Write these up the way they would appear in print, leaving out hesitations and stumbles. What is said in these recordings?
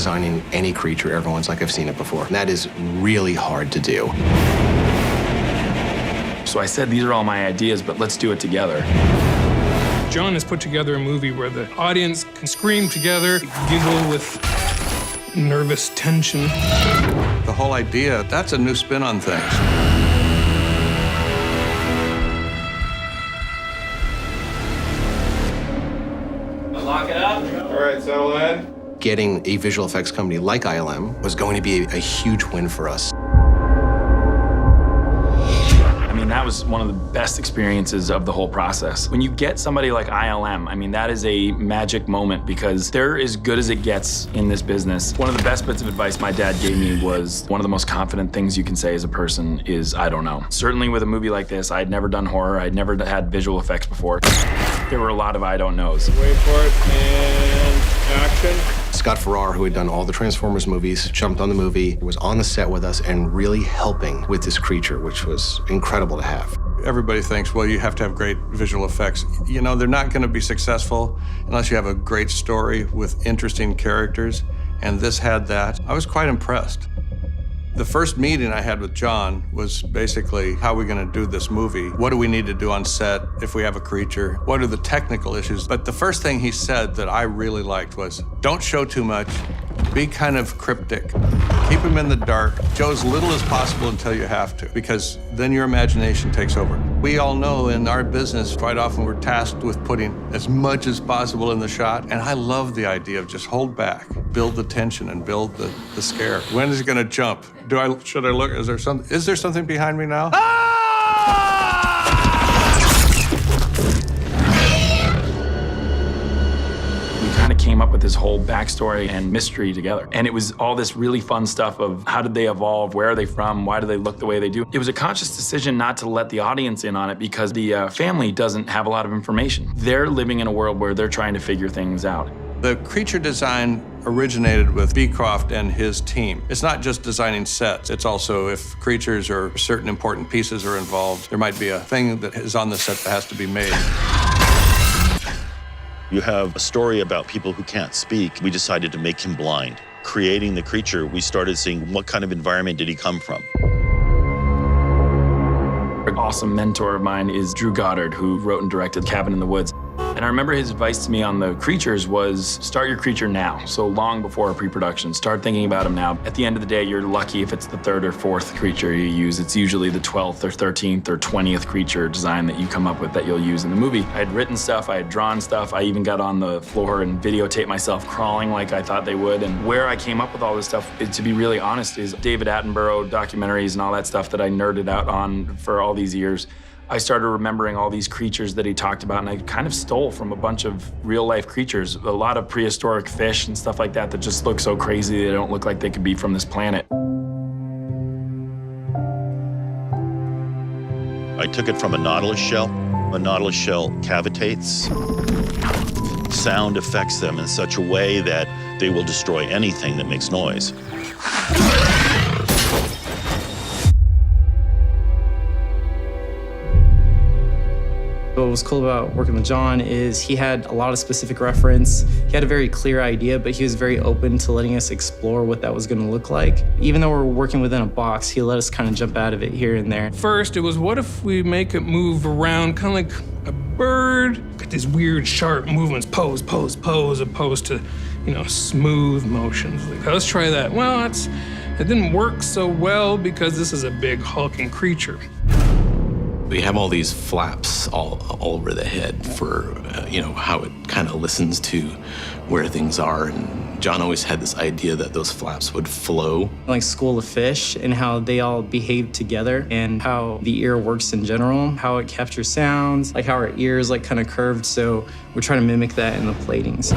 designing any creature, everyone's like, I've seen it before. And that is really hard to do. So I said, these are all my ideas, but let's do it together. John has put together a movie where the audience can scream together, giggle with nervous tension. The whole idea, that's a new spin on things. Lock it up. All right, settle in. Getting a visual effects company like ILM was going to be a huge win for us. I mean, that was one of the best experiences of the whole process. When you get somebody like ILM, I mean, that is a magic moment because they're as good as it gets in this business. One of the best bits of advice my dad gave me was one of the most confident things you can say as a person is, I don't know. Certainly with a movie like this, I'd never done horror, I'd never had visual effects before. There were a lot of I don't knows. Wait for it, and action. Scott FARRAR, who had done all the Transformers movies, jumped on the movie, was on the set with us and really helping with this creature, which was incredible to have. Everybody thinks, well, you have to have great visual effects. You know, they're not going to be successful unless you have a great story with interesting characters, and this had that. I was quite impressed. The first meeting I had with John was basically, how are we going to do this movie? What do we need to do on set if we have a creature? What are the technical issues? But the first thing he said that I really liked was, don't show too much, be kind of cryptic. Keep him in the dark, show as little as possible until you have to, because then your imagination takes over. We all know in our business, quite often we're tasked with putting as much as possible in the shot, and I love the idea of just hold back, build the tension and build the scare. When is it gonna jump? Should I look, is there something behind me now? Kind of came up with this whole backstory and mystery together. And it was all this really fun stuff of how did they evolve, where are they from, why do they look the way they do. It was a conscious decision not to let the audience in on it because the family doesn't have a lot of information. They're living in a world where they're trying to figure things out. The creature design originated with Beecroft and his team. It's not just designing sets, it's also if creatures or certain important pieces are involved, there might be a thing that is on the set that has to be made. You have a story about people who can't speak. We decided to make him blind. Creating the creature, we started seeing what kind of environment did he come from. An awesome mentor of mine is Drew Goddard, who wrote and directed Cabin in the Woods. And I remember his advice to me on the creatures was start your creature now, so long before pre-production. Start thinking about them now. At the end of the day, you're lucky if it's the third or fourth creature you use. It's usually the 12th or 13th or 20th creature design that you come up with that you'll use in the movie. I had written stuff, I had drawn stuff, I even got on the floor and videotaped myself crawling like I thought they would. And where I came up with all this stuff, to be really honest, is David Attenborough documentaries and all that stuff that I nerded out on for all these years. I started remembering all these creatures that he talked about, and I kind of stole from a bunch of real-life creatures, a lot of prehistoric fish and stuff like that that just look so crazy they don't look like they could be from this planet. I took it from a nautilus shell. A nautilus shell cavitates. Sound affects them in such a way that they will destroy anything that makes noise. What was cool about working with John is he had a lot of specific reference. He had a very clear idea, but he was very open to letting us explore what that was going to look like. Even though we're working within a box, he let us kind of jump out of it here and there. First, it was what if we make it move around kind of like a bird? Got these weird, sharp movements, pose, pose, pose, opposed to, you know, smooth motions. Like, let's try that. Well, it didn't work so well because this is a big hulking creature. We have all these flaps all over the head for, you know, how it kind of listens to where things are. And John always had this idea that those flaps would flow. Like School of Fish and how they all behave together and how the ear works in general, how it captures sounds, like how our ear is like kind of curved. So we're trying to mimic that in the platings.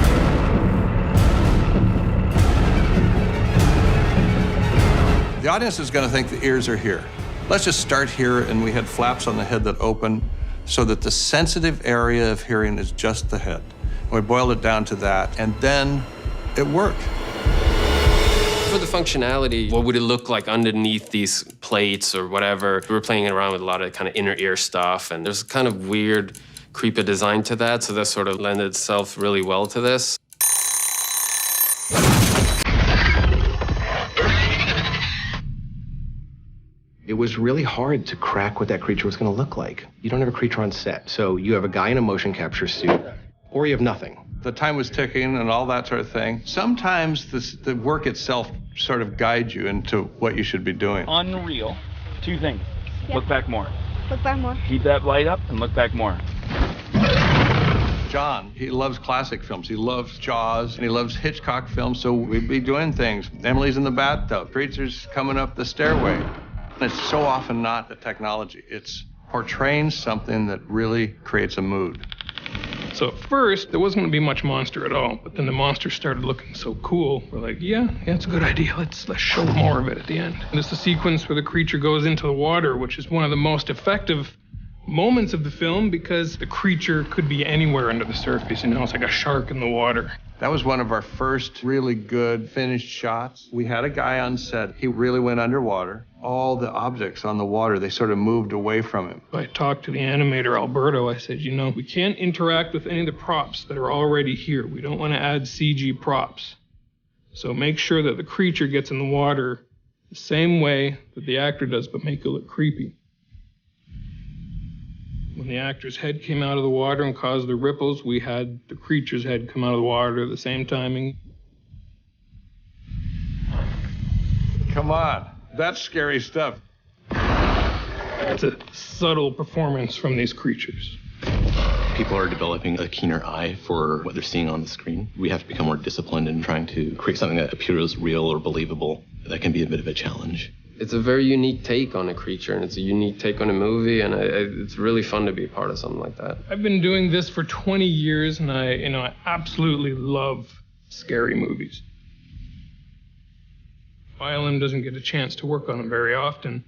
The audience is going to think the ears are here. Let's just start here, and we had flaps on the head that open so that the sensitive area of hearing is just the head. And we boiled it down to that, and then it worked. For the functionality, what would it look like underneath these plates or whatever? We were playing around with a lot of kind of inner ear stuff, and there's kind of weird, creepy design to that, so that sort of lended itself really well to this. It was really hard to crack what that creature was going to look like. You don't have a creature on set, so you have a guy in a motion capture suit, or you have nothing. The time was ticking and all that sort of thing. Sometimes the work itself sort of guides you into what you should be doing. Unreal. Two things. Yep. Look back more. Look back more. Keep that light up and look back more. John, he loves classic films. He loves Jaws, and he loves Hitchcock films, so we'd be doing things. Emily's in the bathtub, creatures coming up the stairway. And it's so often not the technology. It's portraying something that really creates a mood. So at first, there wasn't going to be much monster at all, but then the monster started looking so cool. We're like, yeah, it's a good idea. Let's show more of it at the end. And it's the sequence where the creature goes into the water, which is one of the most effective moments of the film because the creature could be anywhere under the surface. It's like a shark in the water. That was one of our first really good finished shots. We had a guy on set. He really went underwater. All the objects on the water, they sort of moved away from him. I talked to the animator, Alberto. I said, we can't interact with any of the props that are already here. We don't want to add CG props. So make sure that the creature gets in the water the same way that the actor does, but make it look creepy. When the actor's head came out of the water and caused the ripples, we had the creature's head come out of the water at the same timing. Come on, that's scary stuff. It's a subtle performance from these creatures. People are developing a keener eye for what they're seeing on the screen. We have to become more disciplined in trying to create something that appears real or believable. That can be a bit of a challenge. It's a very unique take on a creature, and it's a unique take on a movie, and it's really fun to be a part of something like that. I've been doing this for 20 years, and I absolutely love scary movies. ILM doesn't get a chance to work on them very often.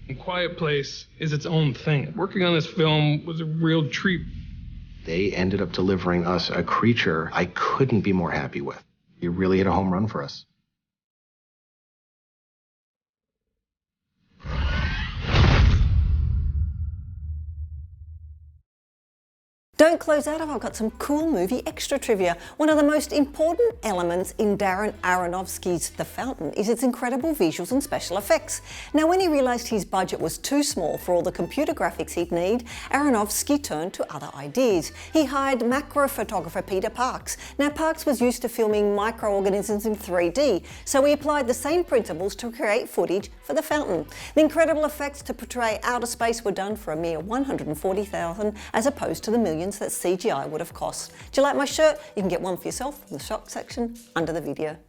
And Quiet Place is its own thing. Working on this film was a real treat. They ended up delivering us a creature I couldn't be more happy with. You really hit a home run for us. Don't close out, I've got some cool movie extra trivia. One of the most important elements in Darren Aronofsky's The Fountain is its incredible visuals and special effects. Now, when he realised his budget was too small for all the computer graphics he'd need, Aronofsky turned to other ideas. He hired macro photographer Peter Parks. Now, Parks was used to filming microorganisms in 3D, so he applied the same principles to create footage for The Fountain. The incredible effects to portray outer space were done for a mere $140,000 as opposed to the millions that CGI would have cost. Do you like my shirt? You can get one for yourself from the shop section under the video.